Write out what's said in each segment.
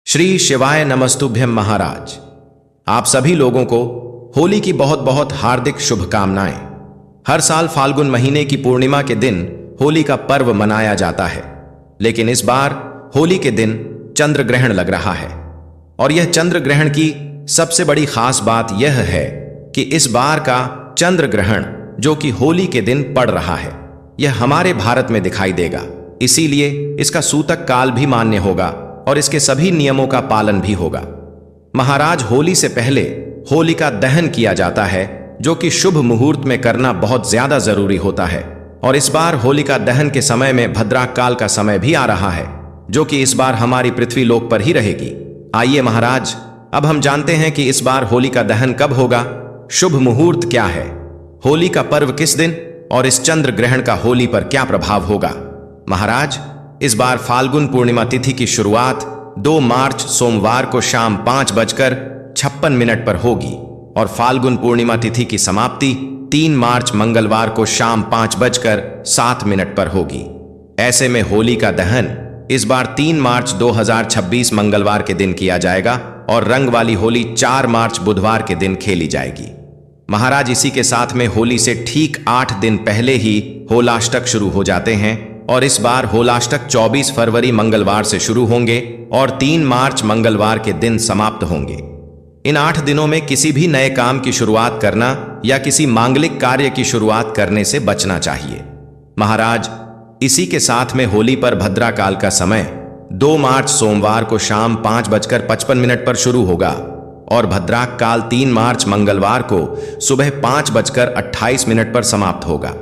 श्री शिवाय नमस्तुभ्यम महाराज। आप सभी लोगों को होली की बहुत बहुत हार्दिक शुभकामनाएं। हर साल फाल्गुन महीने की पूर्णिमा के दिन होली का पर्व मनाया जाता है, लेकिन इस बार होली के दिन चंद्र ग्रहण लग रहा है। और यह चंद्र ग्रहण की सबसे बड़ी खास बात यह है कि इस बार का चंद्र ग्रहण जो कि होली के दिन पड़ रहा है, यह हमारे भारत में दिखाई देगा। इसीलिए इसका सूतक काल भी मान्य होगा और इसके सभी नियमों का पालन भी होगा। महाराज, होली से पहले होलिका दहन किया जाता है, जो कि शुभ मुहूर्त में करना बहुत ज्यादा जरूरी होता है। और इस बार होलिका दहन के समय में भद्रा काल का समय भी आ रहा है, जो कि इस बार हमारी पृथ्वी लोक पर ही रहेगी। आइए महाराज, अब हम जानते हैं कि इस बार होलिका दहन कब होगा, शुभ मुहूर्त क्या है, होली का पर्व किस दिन और इस चंद्र ग्रहण का होली पर क्या प्रभाव होगा। महाराज, इस बार फाल्गुन पूर्णिमा तिथि की शुरुआत 2 मार्च सोमवार को शाम 5:56 पर होगी और फाल्गुन पूर्णिमा तिथि की समाप्ति 3 मार्च मंगलवार को शाम 5:07 पर होगी। ऐसे में होली का दहन इस बार 3 मार्च 2026 मंगलवार के दिन किया जाएगा और रंग वाली होली 4 मार्च बुधवार के दिन खेली जाएगी। महाराज, इसी के साथ में होली से ठीक 8 दिन पहले ही होलाष्टक शुरू हो जाते हैं और इस बार होलाष्टक 24 फरवरी मंगलवार से शुरू होंगे और 3 मार्च मंगलवार के दिन समाप्त होंगे। इन 8 दिनों में किसी भी नए काम की शुरुआत करना या किसी मांगलिक कार्य की शुरुआत करने से बचना चाहिए। महाराज, इसी के साथ में होली पर भद्रा काल का समय 2 मार्च सोमवार को शाम 5:55 पर शुरू होगा और भद्राक काल 3 मार्च मंगलवार को सुबह 5:28 पर समाप्त होगा।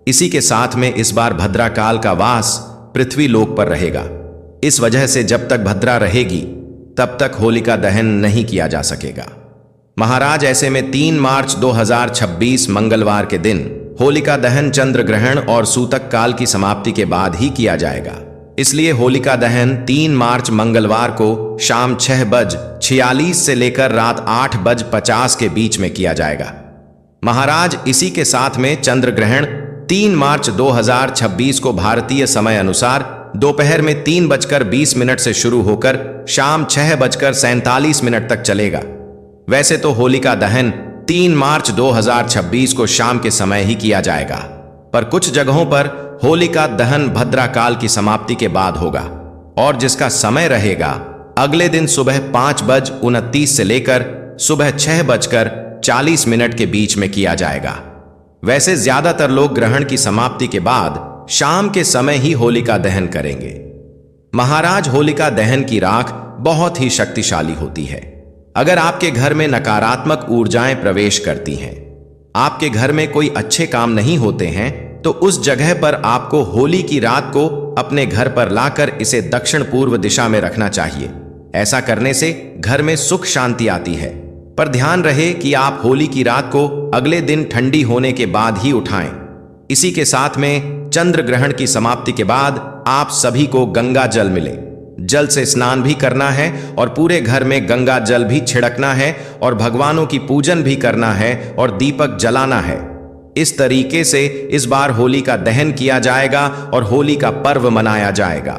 इसी के साथ में इस बार भद्रा काल का वास पृथ्वी लोक पर रहेगा। इस वजह से जब तक भद्रा रहेगी तब तक होलिका दहन नहीं किया जा सकेगा। महाराज, ऐसे में 3 मार्च 2026 मंगलवार के दिन होलिका दहन चंद्र ग्रहण और सूतक काल की समाप्ति के बाद ही किया जाएगा। इसलिए होलिका दहन 3 मार्च मंगलवार को शाम 6:46 से लेकर रात 8:50 के बीच में किया जाएगा। महाराज, इसी के साथ में चंद्र ग्रहण 3 मार्च 2026 को भारतीय समय अनुसार दोपहर में 3:20 से शुरू होकर शाम 6:47 तक चलेगा। वैसे तो होलिका दहन 3 मार्च 2026 को शाम के समय ही किया जाएगा, पर कुछ जगहों पर होलिका दहन भद्रा काल की समाप्ति के बाद होगा और जिसका समय रहेगा अगले दिन सुबह 5:29 से लेकर सुबह 6:40 के बीच में किया जाएगा। वैसे ज्यादातर लोग ग्रहण की समाप्ति के बाद शाम के समय ही होलिका दहन करेंगे। महाराज, होलिका दहन की राख बहुत ही शक्तिशाली होती है। अगर आपके घर में नकारात्मक ऊर्जाएं प्रवेश करती हैं, आपके घर में कोई अच्छे काम नहीं होते हैं, तो उस जगह पर आपको होली की रात को अपने घर पर लाकर इसे दक्षिण पूर्व दिशा में रखना चाहिए। ऐसा करने से घर में सुख शांति आती है। पर ध्यान रहे कि आप होली की रात को अगले दिन ठंडी होने के बाद ही उठाएं। इसी के साथ में चंद्र ग्रहण की समाप्ति के बाद आप सभी को गंगा जल मिले, जल से स्नान भी करना है और पूरे घर में गंगा जल भी छिड़कना है और भगवानों की पूजन भी करना है और दीपक जलाना है। इस तरीके से इस बार होली का दहन किया जाएगा और होली का पर्व मनाया जाएगा।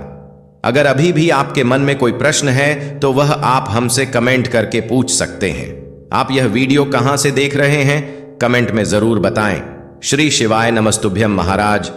अगर अभी भी आपके मन में कोई प्रश्न है तो वह आप हमसे कमेंट करके पूछ सकते हैं। आप यह वीडियो कहां से देख रहे हैं, कमेंट में जरूर बताएं। श्री शिवाय नमस्तुभ्यम महाराज।